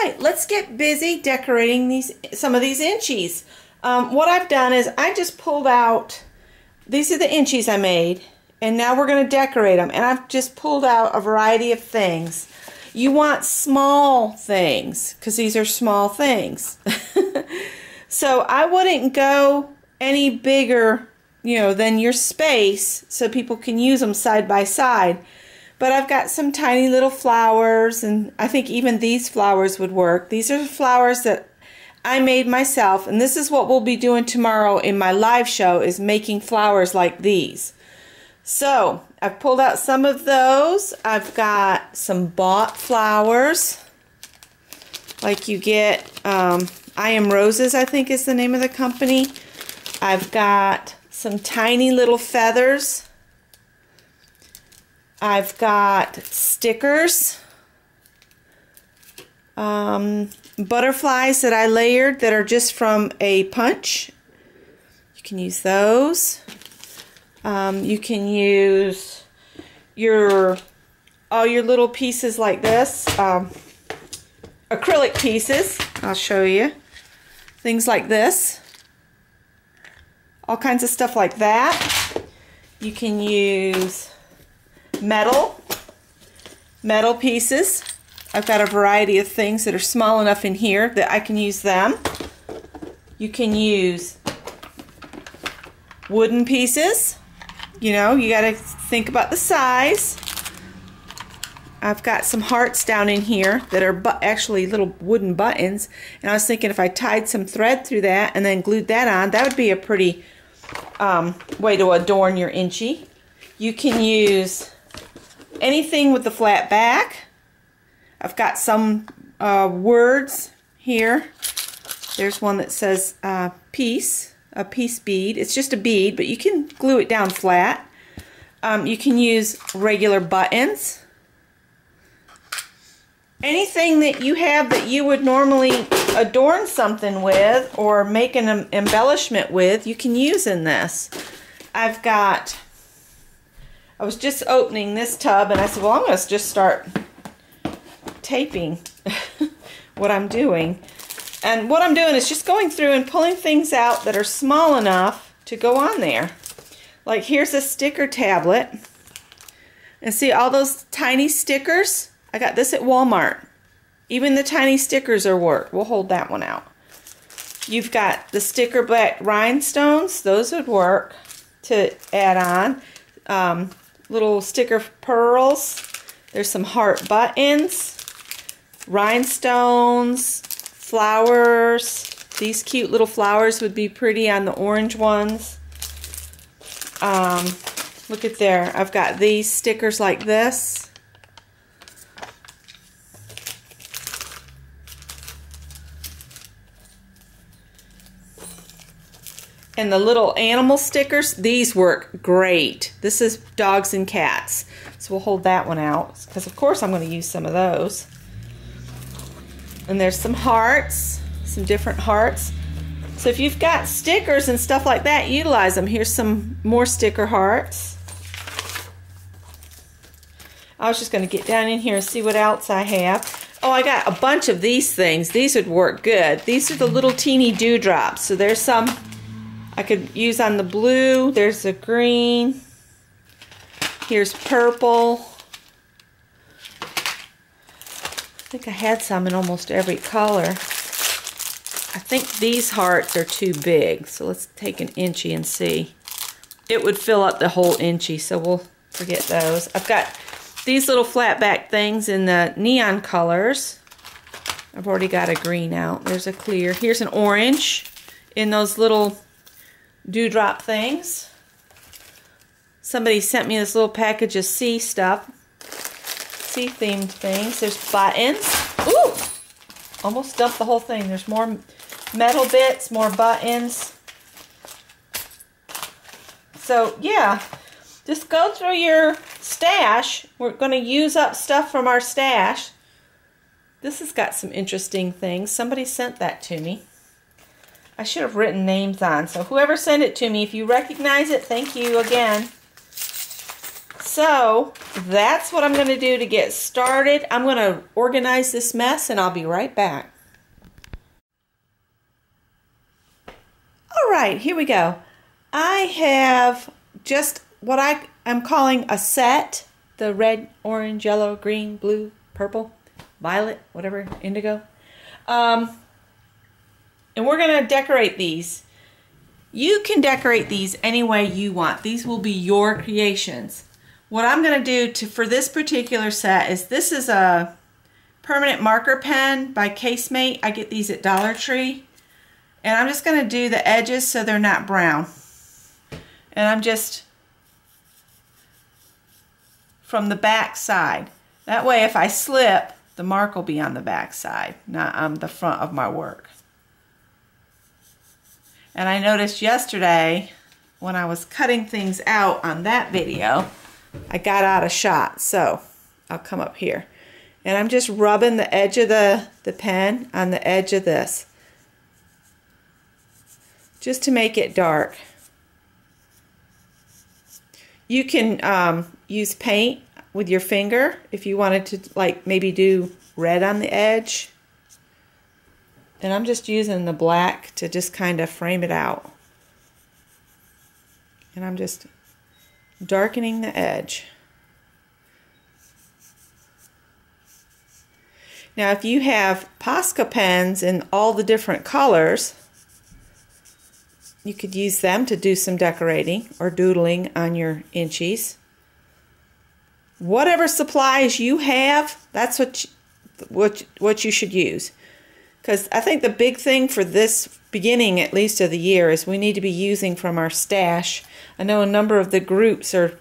right, let's get busy decorating some of these Inchies. What I've done is I just pulled out, these are the Inchies I made, and now we're going to decorate them. And I've just pulled out a variety of things. You want small things, because these are small things. So I wouldn't go any bigger, than your space, so people can use them side by side. But I've got some tiny little flowers, and I think even these flowers would work. These are flowers that I made myself, and this is what we'll be doing tomorrow in my live show, is making flowers like these. So I've pulled out some of those. I've got some bought flowers, like you get, I Am Roses, I think is the name of the company. I've got some tiny little feathers. I've got stickers, butterflies that I layered that are just from a punch. You can use those. You can use all your little pieces like this, acrylic pieces. I'll show you. Things like this. All kinds of stuff like that. You can use metal pieces. I've got a variety of things that are small enough in here that I can use them. You can use wooden pieces. You got to think about the size. I've got some hearts down in here that are actually little wooden buttons, and I was thinking if I tied some thread through that and then glued that on, that would be a pretty way to adorn your Inchie. You can use anything with the flat back. I've got some words here. There's one that says peace, a peace bead. It's just a bead, but you can glue it down flat. You can use regular buttons. Anything that you have that you would normally adorn something with or make an embellishment with, you can use in this. I was just opening this tub, and I said, well, I'm going to just start taping what I'm doing. And what I'm doing is just going through and pulling things out that are small enough to go on there. Like here's a sticker tablet. And see all those tiny stickers? I got this at Walmart. Even the tiny stickers are work. We'll hold that one out. You've got the sticker black rhinestones. Those would work to add on. Little sticker pearls. There's some heart buttons. Rhinestones. Flowers. These cute little flowers would be pretty on the orange ones. Look at there. I've got these stickers like this. And the little animal stickers, these work great. This is dogs and cats. So we'll hold that one out, because of course I'm going to use some of those. And there's some hearts, some different hearts. So if you've got stickers and stuff like that, utilize them. Here's some more sticker hearts. I was just going to get down in here and see what else I have. Oh, I got a bunch of these things. These would work good. These are the little teeny dewdrops. So there's some I could use on the blue. There's the green. Here's purple. I think I had some in almost every color. I think these hearts are too big, so let's take an Inchie and see. It would fill up the whole Inchie, so we'll forget those. I've got these little flat back things in the neon colors. I've already got a green out. There's a clear. Here's an orange in those little dewdrop things. Somebody sent me this little package of sea stuff. Sea themed things. There's buttons. Ooh! Almost dumped the whole thing. There's more metal bits, more buttons. So yeah, just go through your stash. We're going to use up stuff from our stash. This has got some interesting things. Somebody sent that to me. I should have written names on. So whoever sent it to me, if you recognize it, thank you again. So that's what I'm going to do to get started. I'm going to organize this mess and I'll be right back. All right, here we go. I have just what I am calling a set. The red, orange, yellow, green, blue, purple, violet, whatever, indigo. And we're going to decorate these. You can decorate these any way you want. These will be your creations. What I'm going to do for this particular set is, this is a permanent marker pen by Casemate. I get these at Dollar Tree. And I'm just going to do the edges so they're not brown. And I'm just from the back side. That way if I slip, the mark will be on the back side, not on the front of my work. And I noticed yesterday when I was cutting things out on that video, I got out of shot. So I'll come up here. And I'm just rubbing the edge of the pen on the edge of this, just to make it dark. You can use paint with your finger if you wanted to, like, maybe do red on the edge. And I'm just using the black to just kind of frame it out. And I'm just darkening the edge. Now if you have Posca pens in all the different colors, you could use them to do some decorating or doodling on your Inchies. Whatever supplies you have, that's what you should use. Because I think the big thing for this beginning, at least of the year, is we need to be using from our stash. I know a number of the groups are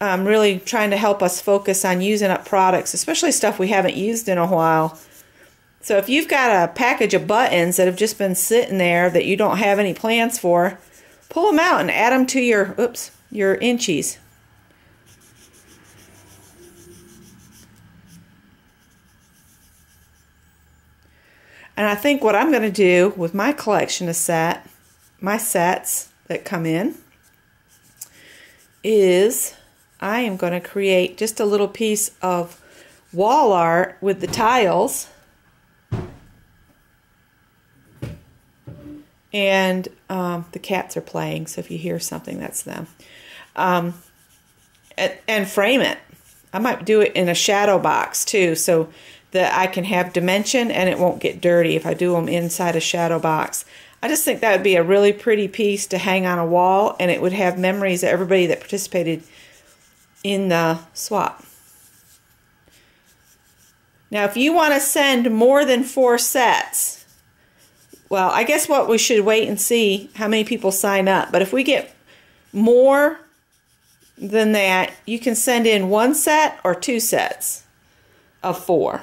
really trying to help us focus on using up products, especially stuff we haven't used in a while. So if you've got a package of buttons that have just been sitting there that you don't have any plans for, pull them out and add them to your Inchies. And I think what I'm going to do with my collection of my sets that come in, is I am going to create just a little piece of wall art with the tiles. And the cats are playing, so if you hear something, that's them. And frame it. I might do it in a shadow box too, so that I can have dimension and it won't get dirty if I do them inside a shadow box. I just think that would be a really pretty piece to hang on a wall, and it would have memories of everybody that participated in the swap. Now if you want to send more than 4 sets, well, I guess what we should wait and see how many people sign up. But if we get more than that, you can send in 1 set or 2 sets of 4.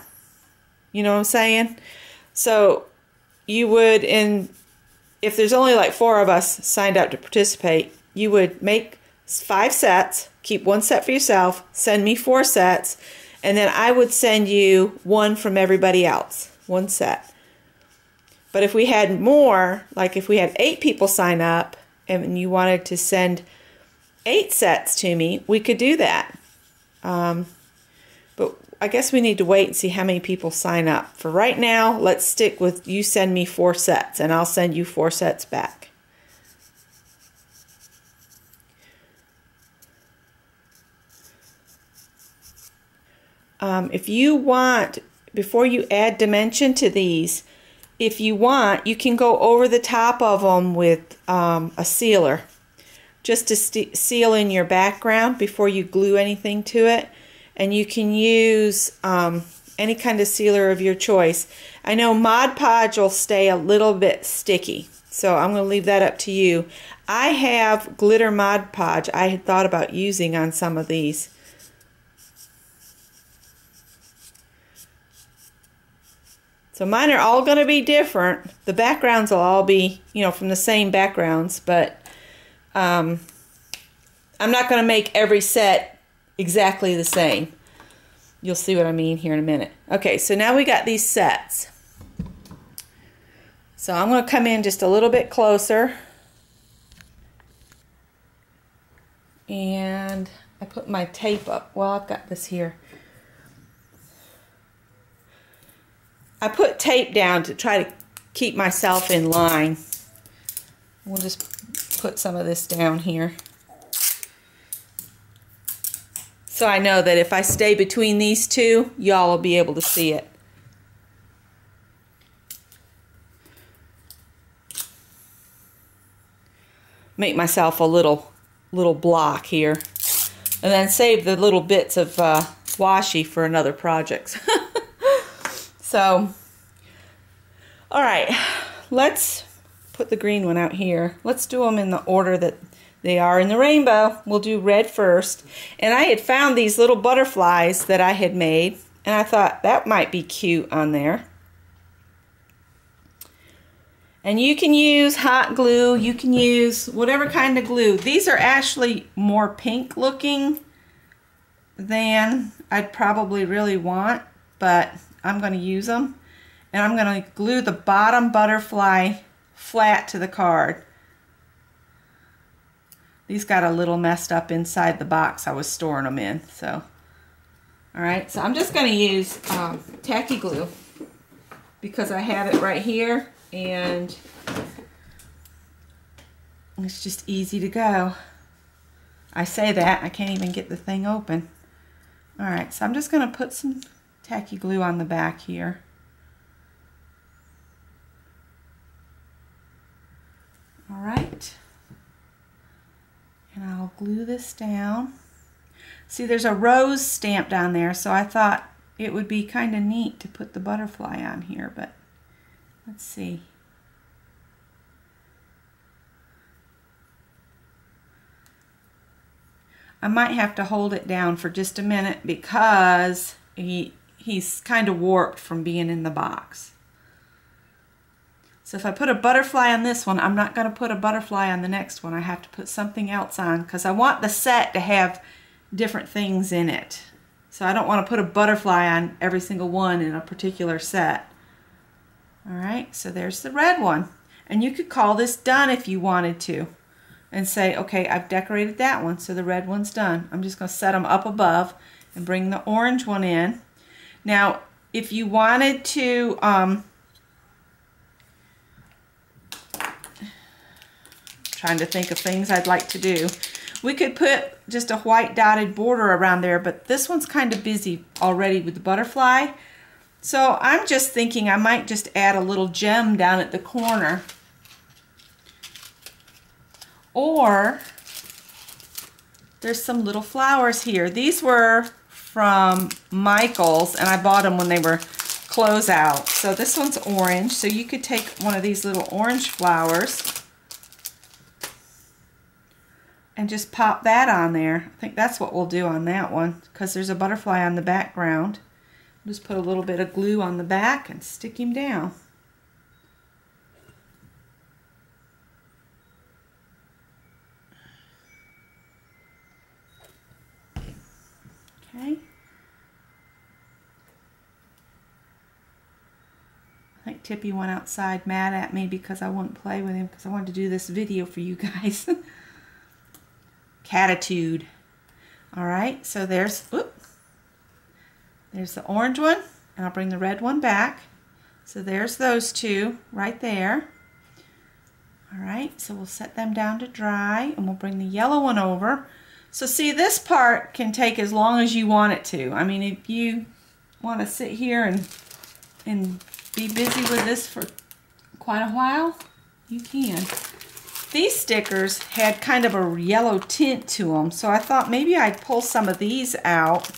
You know what I'm saying? So you would, if there's only like 4 of us signed up to participate, you would make 5 sets, keep 1 set for yourself, send me 4 sets, and then I would send you 1 from everybody else, 1 set. But if we had more, like if we had 8 people sign up and you wanted to send 8 sets to me, we could do that. But I guess we need to wait and see how many people sign up. For right now, let's stick with you send me 4 sets and I'll send you 4 sets back. If you want, before you add dimension to these, if you want, you can go over the top of them with a sealer, just to seal in your background before you glue anything to it. And you can use any kind of sealer of your choice. I know Mod Podge will stay a little bit sticky, so I'm going to leave that up to you. I have glitter Mod Podge I had thought about using on some of these. So mine are all going to be different. The backgrounds will all be, you know, from the same backgrounds, but I'm not going to make every set exactly the same. You'll see what I mean here in a minute. Okay, so now we got these sets. So I'm going to come in just a little bit closer. And I put my tape up. Well, I've got this here. I put tape down to try to keep myself in line. We'll just put some of this down here. So I know that if I stay between these two, y'all will be able to see it. Make myself a little block here. And then save the little bits of washi for another project. So, all right, let's put the green one out here. Let's do them in the order that they are in the rainbow. We'll do red first. And I had found these little butterflies that I had made, and I thought that might be cute on there. And you can use hot glue, you can use whatever kind of glue. These are actually more pink looking than I'd probably really want, but I'm going to use them. And I'm going to glue the bottom butterfly flat to the card. These got a little messed up inside the box I was storing them in. So, all right, so I'm just going to use tacky glue because I have it right here. And it's just easy to go. I say that, I can't even get the thing open. Alright, so I'm just going to put some tacky glue on the back here. Alright. And I'll glue this down. See, there's a rose stamped on there, so I thought it would be kind of neat to put the butterfly on here, but let's see. I might have to hold it down for just a minute because he's kind of warped from being in the box. So if I put a butterfly on this one, I'm not going to put a butterfly on the next one. I have to put something else on because I want the set to have different things in it. So I don't want to put a butterfly on every single one in a particular set. Alright, so there's the red one. And you could call this done if you wanted to. And say, okay, I've decorated that one, so the red one's done. I'm just going to set them up above and bring the orange one in. Now, if you wanted to, trying to think of things I'd like to do. We could put just a white dotted border around there, but this one's kind of busy already with the butterfly. So I'm just thinking I might just add a little gem down at the corner. Or there's some little flowers here. These were from Michael's, and I bought them when they were closeout. So this one's orange, so you could take one of these little orange flowers and just pop that on there. I think that's what we'll do on that one because there's a butterfly on the background. Just put a little bit of glue on the back and stick him down. Okay. I think Tippy went outside mad at me because I wouldn't play with him because I wanted to do this video for you guys. Catitude. Alright, so there's the orange one, and I'll bring the red one back. So there's those two right there. Alright, so we'll set them down to dry, and we'll bring the yellow one over. So see, this part can take as long as you want it to. I mean, if you want to sit here and be busy with this for quite a while, you can. These stickers had kind of a yellow tint to them, so I thought maybe I'd pull some of these out.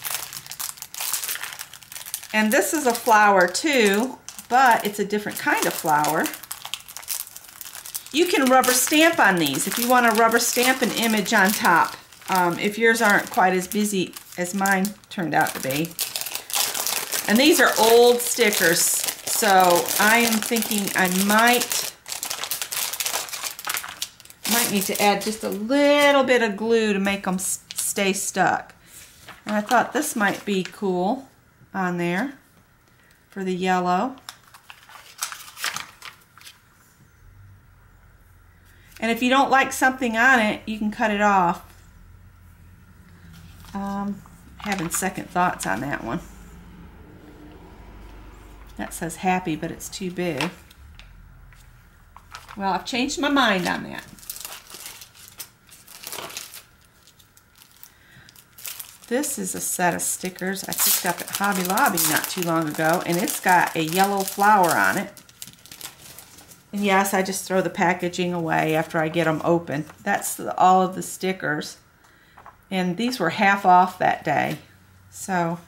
And this is a flower too, but it's a different kind of flower. You can rubber stamp on these if you want to rubber stamp an image on top. If yours aren't quite as busy as mine turned out to be. And these are old stickers, so I am thinking I might need to add just a little bit of glue to make them stay stuck. And I thought this might be cool on there for the yellow. And if you don't like something on it, you can cut it off. Having second thoughts on that one. That says happy, but it's too big. Well, I've changed my mind on that. This is a set of stickers I picked up at Hobby Lobby not too long ago, and it's got a yellow flower on it. And yes, I just throw the packaging away after I get them open. That's all of the stickers. And these were half off that day. So,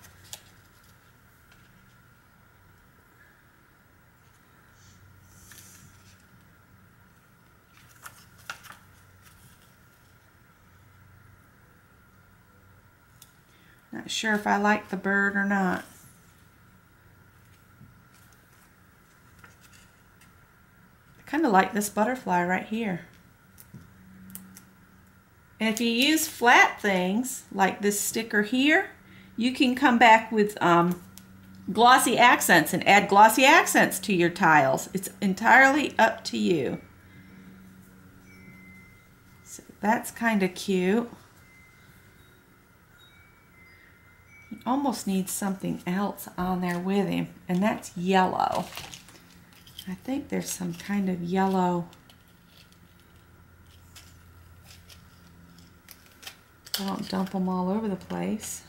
not sure if I like the bird or not. I kind of like this butterfly right here. And if you use flat things, like this sticker here, you can come back with glossy accents and add glossy accents to your tiles. It's entirely up to you. So that's kind of cute. He almost needs something else on there with him, and that's yellow. I think there's some kind of yellow. I don't dump them all over the place.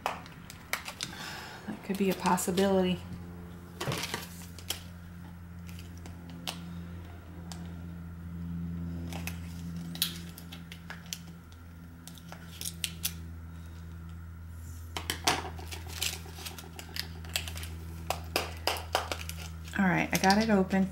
That could be a possibility. All right, I got it open.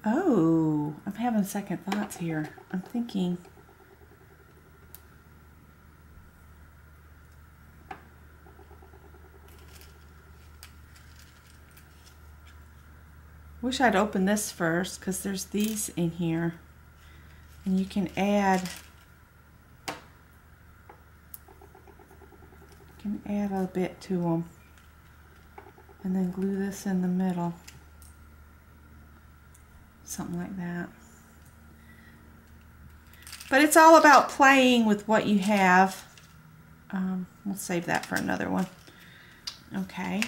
Oh, I'm having second thoughts here. I'm thinking, wish I'd opened this first, because there's these in here. And you can add a bit to them, and then glue this in the middle, something like that. But it's all about playing with what you have. We'll save that for another one. Okay,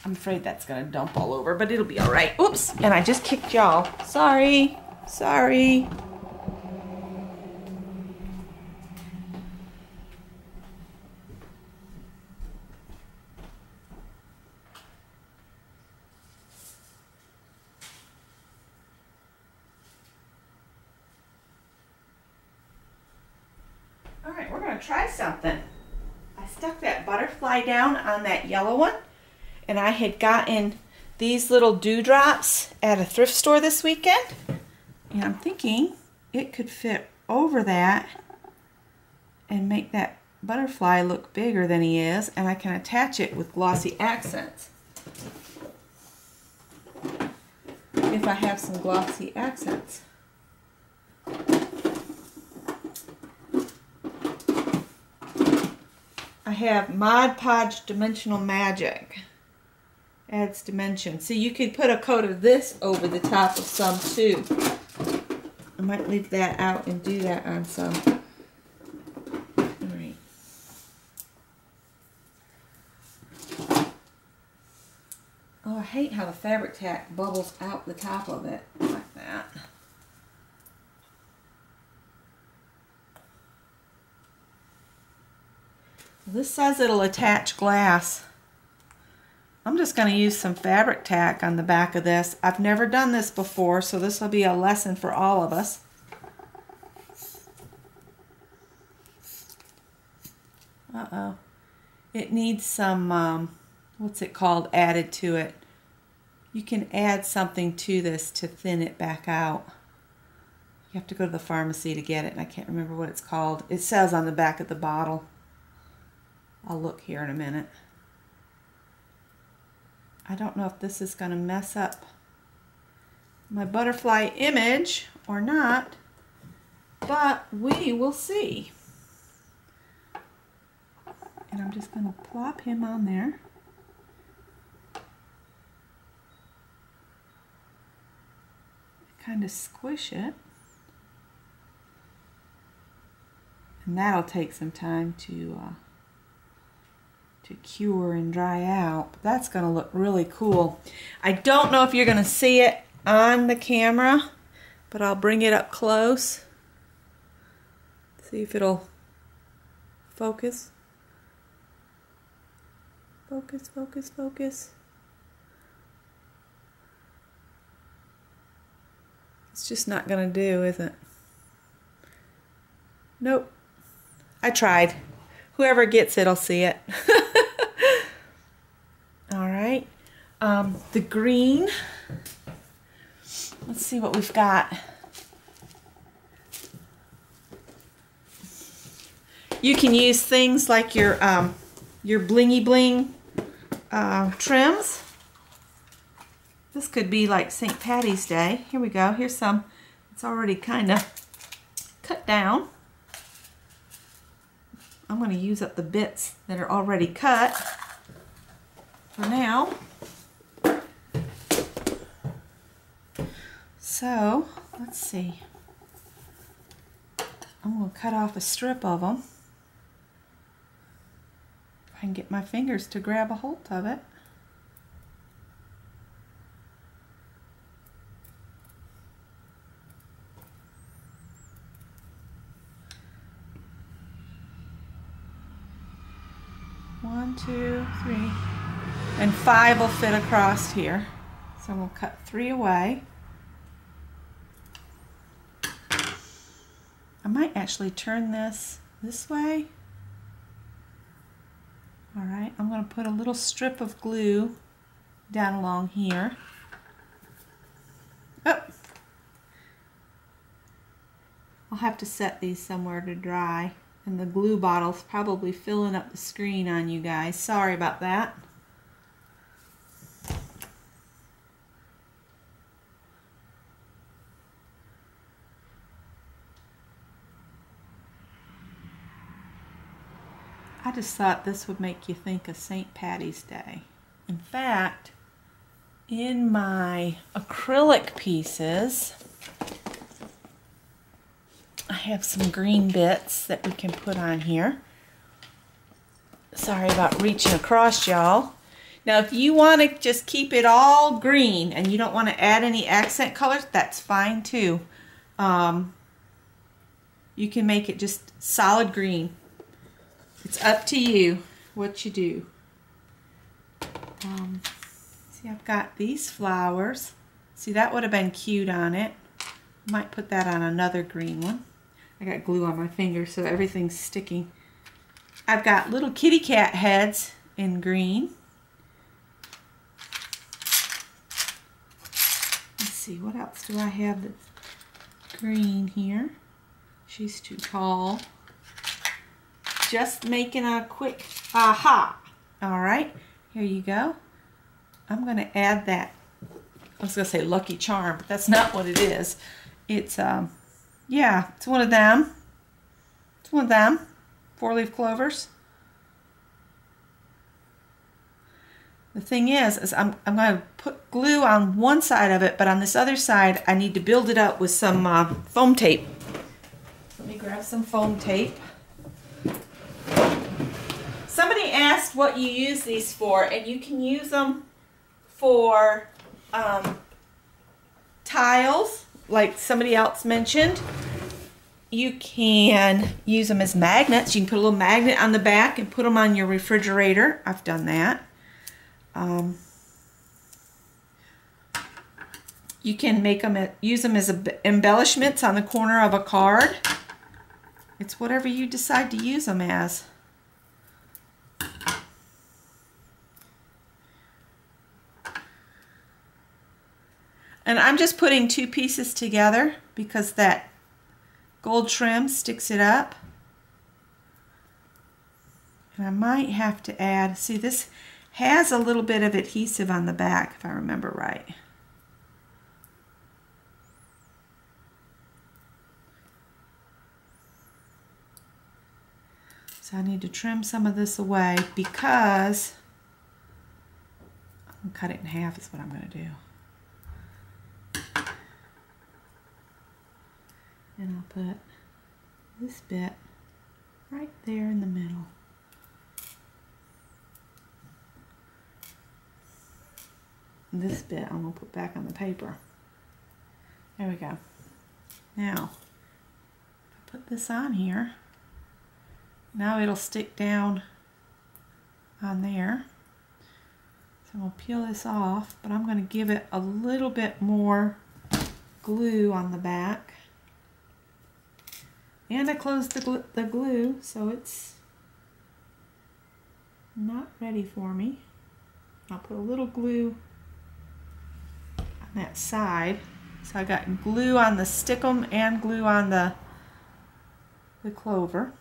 I'm afraid that's gonna dump all over, but it'll be all right. Oops, and I just kicked y'all. Sorry. Alright, we're going to try something. I stuck that butterfly down on that yellow one, and I had gotten these little dewdrops at a thrift store this weekend, and I'm thinking it could fit over that and make that butterfly look bigger than he is, and I can attach it with glossy accents. If I have some glossy accents. I have Mod Podge Dimensional Magic. Adds dimension. So you could put a coat of this over the top of some too. I might leave that out and do that on some. Alright. Oh, I hate how the fabric tack bubbles out the top of it like that. This says it'll attach glass. I'm just going to use some fabric tack on the back of this. I've never done this before, so this will be a lesson for all of us. Uh-oh. It needs some, what's it called, added to it. You can add something to this to thin it back out. You have to go to the pharmacy to get it, and I can't remember what it's called. It says on the back of the bottle. I'll look here in a minute. I don't know if this is going to mess up my butterfly image or not. but we will see. And I'm just going to plop him on there. Kind of squish it. And that'll take some time to cure and dry out. But that's going to look really cool. I don't know if you're going to see it on the camera, but I'll bring it up close. See if it'll focus. Focus, focus, focus. It's just not going to do, is it? Nope. I tried. Whoever gets it will see it. All right. The green. Let's see what we've got. You can use things like your blingy bling trims. This could be like St. Patty's Day. Here we go. Here's some. It's already kind of cut down. I'm going to use up the bits that are already cut for now. So, let's see. I'm going to cut off a strip of them. If I can get my fingers to grab a hold of it. One, two, three, and 5 will fit across here. So we'll cut 3 away. I might actually turn this way. All right, I'm going to put a little strip of glue down along here. Oh. I'll have to set these somewhere to dry. And the glue bottle's probably filling up the screen on you guys. Sorry about that. I just thought this would make you think of St. Patty's Day. In fact, in my acrylic pieces, I have some green bits that we can put on here. Sorry about reaching across, y'all. Now, if you want to just keep it all green and you don't want to add any accent colors, that's fine too. You can make it just solid green. It's up to you what you do. See, I've got these flowers. See, that would have been cute on it. Might put that on another green one. I got glue on my fingers, so everything's sticking. I've got little kitty cat heads in green. Let's see, what else do I have that's green here? She's too tall. Just making a quick aha. All right, here you go. I'm going to add that. I was going to say Lucky Charm, but that's not what it is. It's, yeah, it's one of them. It's one of them. 4-leaf clovers. The thing is I'm going to put glue on one side of it, but on this other side, I need to build it up with some foam tape. Let me grab some foam tape. Somebody asked what you use these for, and you can use them for tiles, like somebody else mentioned. You can use them as magnets. You can put a little magnet on the back and put them on your refrigerator. I've done that. You can make them, use them as embellishments on the corner of a card. It's whatever you decide to use them as. And I'm just putting 2 pieces together because that gold trim sticks it up. And I might have to add, see, this has a little bit of adhesive on the back, if I remember right. So I need to trim some of this away because I'm going to cut it in half is what I'm going to do. And I'll put this bit right there in the middle. And this bit I'm going to put back on the paper. There we go. Now, if I put this on here, now it'll stick down on there. So I'm going to peel this off, but I'm going to give it a little bit more glue on the back. And I closed the glue, so it's not ready for me. I'll put a little glue on that side. So I got glue on the stickum and glue on the clover.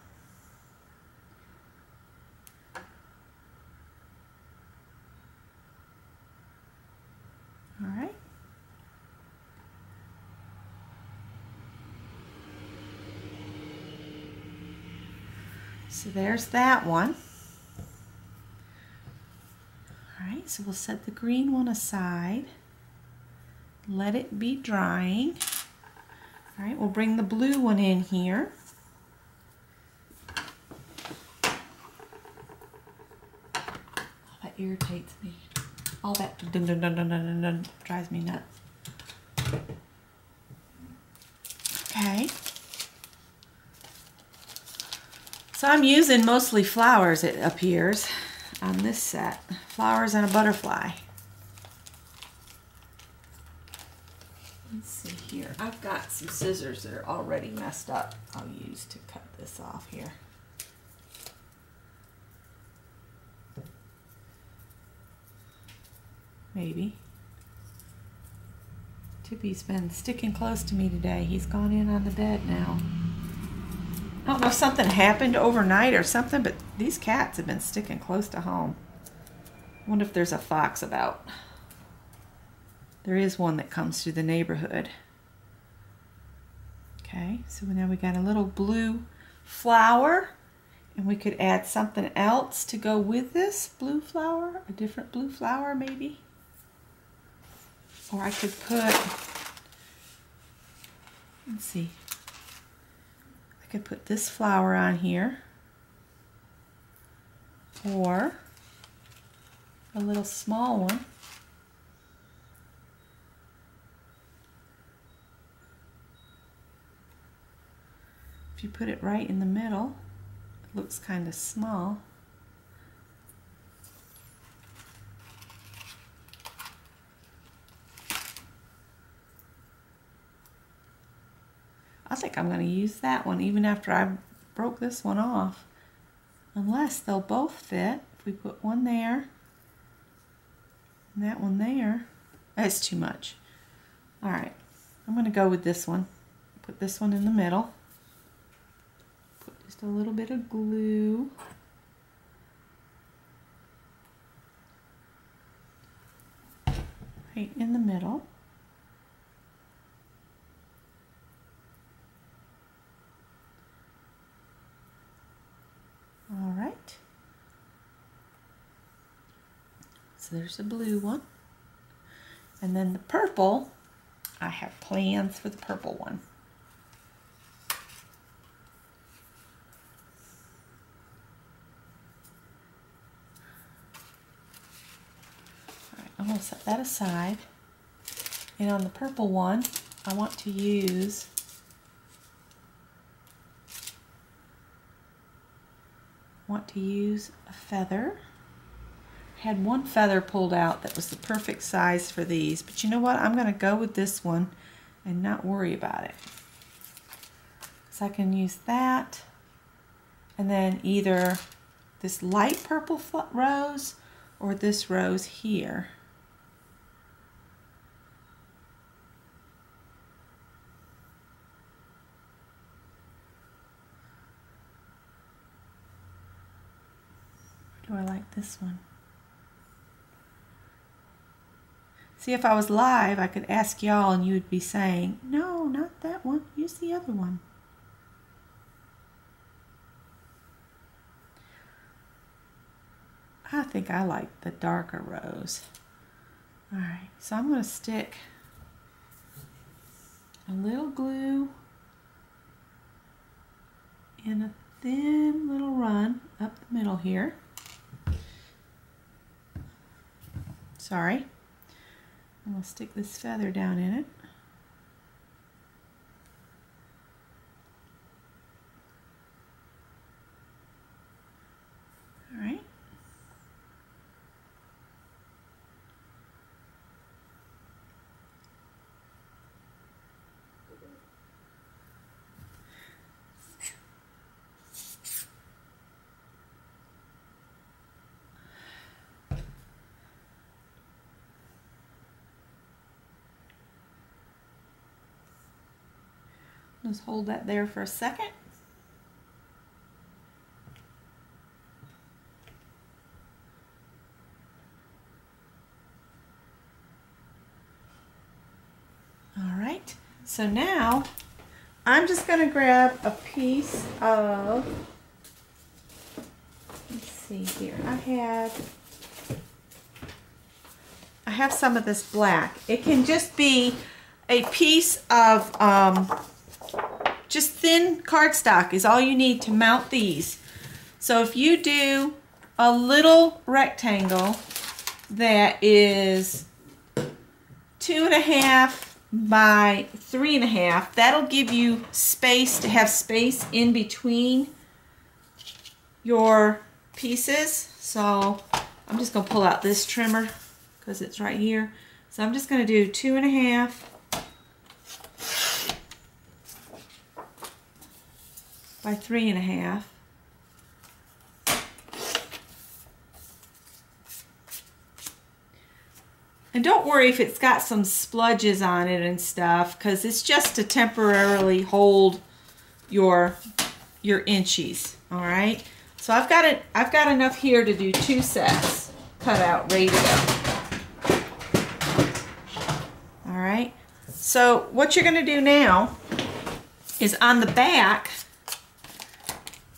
All right. So there's that one. All right, so we'll set the green one aside. Let it be drying. All right, we'll bring the blue one in here. Oh, that irritates me. All that dun dun dun dun dun dun dun drives me nuts. Okay. So I'm using mostly flowers, it appears, on this set. Flowers and a butterfly. Let's see here. I've got some scissors that are already messed up. I'll use to cut this off here. Maybe. Tippy's been sticking close to me today. He's gone in on the bed now. I don't know if something happened overnight or something, but these cats have been sticking close to home. I wonder if there's a fox about. There is one that comes through the neighborhood. Okay, so now we got a little blue flower, and we could add something else to go with this blue flower, a different blue flower maybe. Or I could put, let's see, I could put this flower on here, or a little small one. If you put it right in the middle, it looks kind of small. I think I'm going to use that one even after I broke this one off. Unless they'll both fit. If we put one there and that one there, that's too much. Alright, I'm going to go with this one. Put this one in the middle. Put just a little bit of glue. Right in the middle. All right. So there's the blue one. And then the purple, I have plans for the purple one. All right, I'm going to set that aside. And on the purple one, I want to use a feather. I had one feather pulled out that was the perfect size for these, but you know what? I'm going to go with this one and not worry about it. So I can use that, and then either this light purple rose or this rose here. Do I like this one? See, if I was live, I could ask y'all and you would be saying, no, not that one, use the other one. I think I like the darker rose. All right, so I'm going to stick a little glue in a thin little run up the middle here. Sorry. I'm going to stick this feather down in it. All right. Just hold that there for a second. All right, so now I'm just going to grab a piece of, let's see here, I have some of this black. It can just be a piece of just thin cardstock is all you need to mount these. So if you do a little rectangle that is 2.5 by 3.5, that'll give you space to have space in between your pieces. So I'm just going to pull out this trimmer because it's right here. So I'm just going to do 2.5 by 3.5. And don't worry if it's got some spludges on it and stuff, because it's just to temporarily hold your inchies. All right. So I've got enough here to do 2 sets cut out, ready to go. All right. So what you're going to do now is on the back,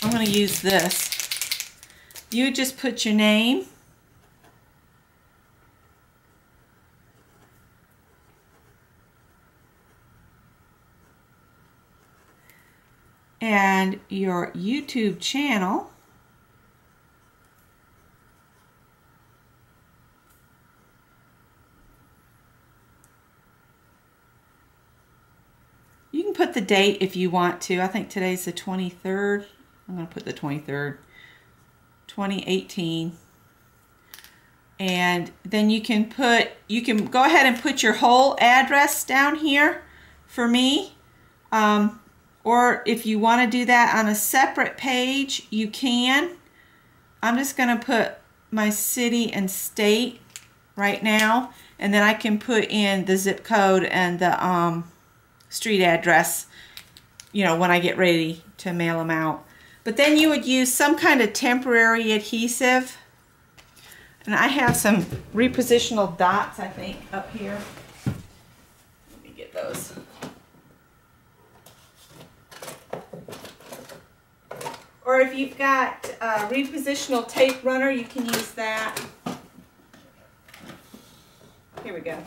I'm going to use this. You just put your name and your YouTube channel. You can put the date if you want to. I think today's the 23rd. I'm going to put the 23rd, 2018. And then you can go ahead and put your whole address down here for me. Or if you want to do that on a separate page, you can. I'm just going to put my city and state right now, and then I can put in the zip code and the street address, you know, when I get ready to mail them out. But then you would use some kind of temporary adhesive. And I have some repositional dots, I think, up here. Let me get those. Or if you've got a repositional tape runner, you can use that. Here we go.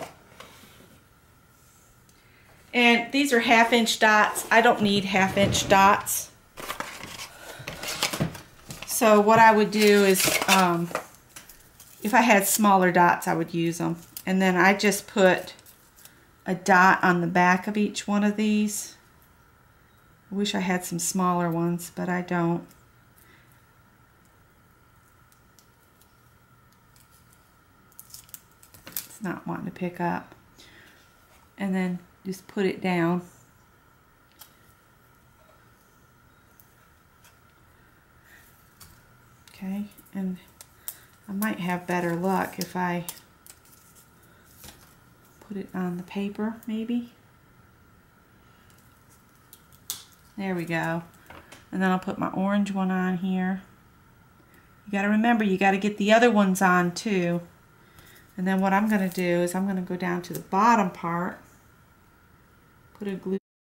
And these are 1/2-inch dots. I don't need 1/2-inch dots. So what I would do is, if I had smaller dots, I would use them. And then I just put a dot on the back of each one of these. I wish I had some smaller ones, but I don't. It's not wanting to pick up. And then just put it down. Okay, and I might have better luck if I put it on the paper, maybe. There we go. And then I'll put my orange one on here. You got to remember, you got to get the other ones on too. And then what I'm going to do is I'm going to go down to the bottom part, put a glue